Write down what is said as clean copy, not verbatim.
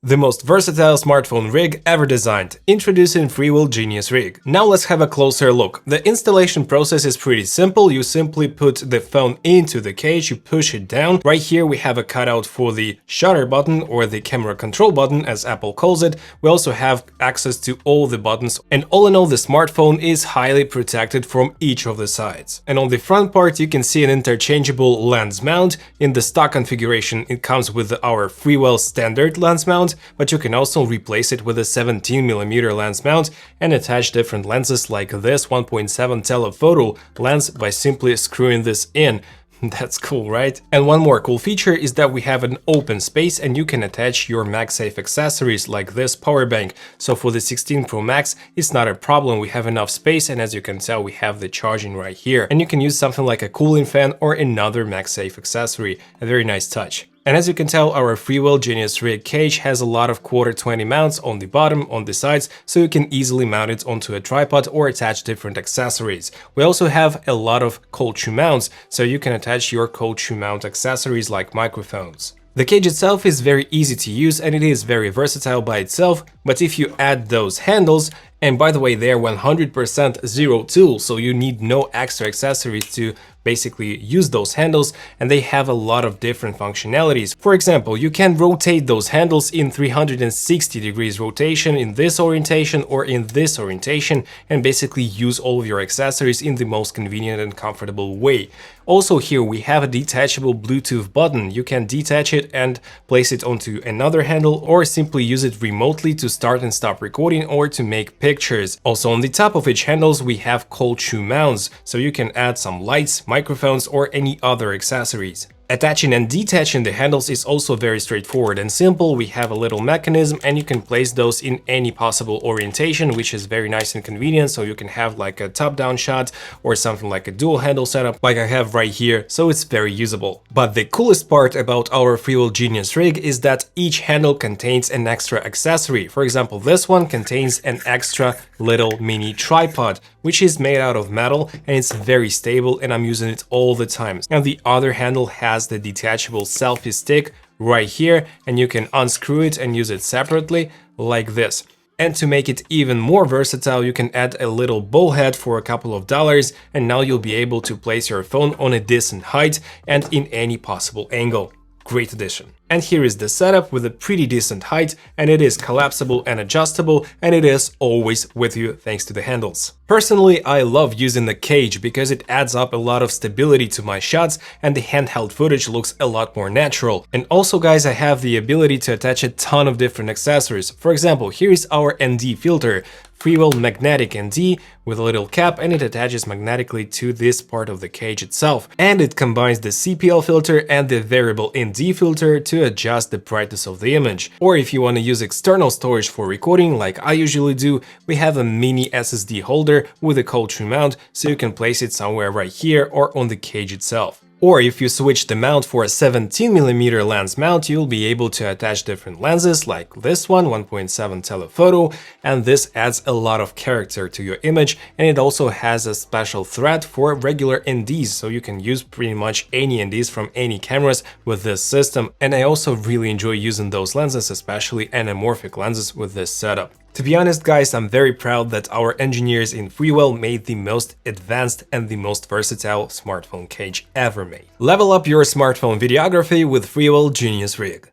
The most versatile smartphone rig ever designed. Introducing Freewell Genius Rig. Now let's have a closer look. The installation process is pretty simple. You simply put the phone into the cage, you push it down. Right here we have a cutout for the shutter button, or the camera control button as Apple calls it. We also have access to all the buttons, and all in all the smartphone is highly protected from each of the sides. And on the front part you can see an interchangeable lens mount. In the stock configuration it comes with our Freewell standard lens mount, but you can also replace it with a 17mm lens mount and attach different lenses like this 1.7 telephoto lens by simply screwing this in. That's cool, right? And one more cool feature is that we have an open space and you can attach your MaxSafe accessories like this power bank. So for the 16 Pro Max, it's not a problem. We have enough space, and as you can tell, we have the charging right here. And you can use something like a cooling fan or another MaxSafe accessory. A very nice touch. And as you can tell, our Freewell Genius Rig cage has a lot of Q20 mounts on the bottom, on the sides, so you can easily mount it onto a tripod or attach different accessories. We also have a lot of cold shoe mounts, so you can attach your cold shoe mount accessories like microphones. The cage itself is very easy to use and it is very versatile by itself, but if you add those handles, and by the way, they are 100% zero tool, so you need no extra accessories to basically use those handles, and they have a lot of different functionalities. For example, you can rotate those handles in 360 degrees rotation, in this orientation or in this orientation, and basically use all of your accessories in the most convenient and comfortable way. Also here we have a detachable Bluetooth button. You can detach it and place it onto another handle, or simply use it remotely to start and stop recording or to make pictures. Also on the top of each handles we have cold shoe mounts, so you can add some lights, microphones or any other accessories. Attaching and detaching the handles is also very straightforward and simple. We have a little mechanism and you can place those in any possible orientation, which is very nice and convenient. So you can have like a top-down shot or something like a dual handle setup like I have right here, so it's very usable. But the coolest part about our Freewell Genius Rig is that each handle contains an extra accessory. For example, this one contains an extra little mini tripod, which is made out of metal and it's very stable, and I'm using it all the time. And the other handle has the detachable selfie stick right here, and you can unscrew it and use it separately like this. And to make it even more versatile, you can add a little bowl head for a couple of dollars, and now you'll be able to place your phone on a decent height and in any possible angle. Great addition. And here is the setup with a pretty decent height, and it is collapsible and adjustable, and it is always with you thanks to the handles. Personally, I love using the cage because it adds up a lot of stability to my shots and the handheld footage looks a lot more natural. And also guys, I have the ability to attach a ton of different accessories. For example, here is our ND filter. Freewell magnetic ND with a little cap, and it attaches magnetically to this part of the cage itself. And it combines the CPL filter and the variable ND filter to adjust the brightness of the image. Or if you want to use external storage for recording like I usually do, we have a mini SSD holder with a cold shoe mount, so you can place it somewhere right here or on the cage itself. Or if you switch the mount for a 17mm lens mount, you'll be able to attach different lenses like this one, 1.7 telephoto, and this adds a lot of character to your image, and it also has a special thread for regular NDs, so you can use pretty much any NDs from any cameras with this system. And I also really enjoy using those lenses, especially anamorphic lenses with this setup. To be honest guys, I'm very proud that our engineers in Freewell made the most advanced and the most versatile smartphone cage ever made. Level up your smartphone videography with Freewell Genius Rig.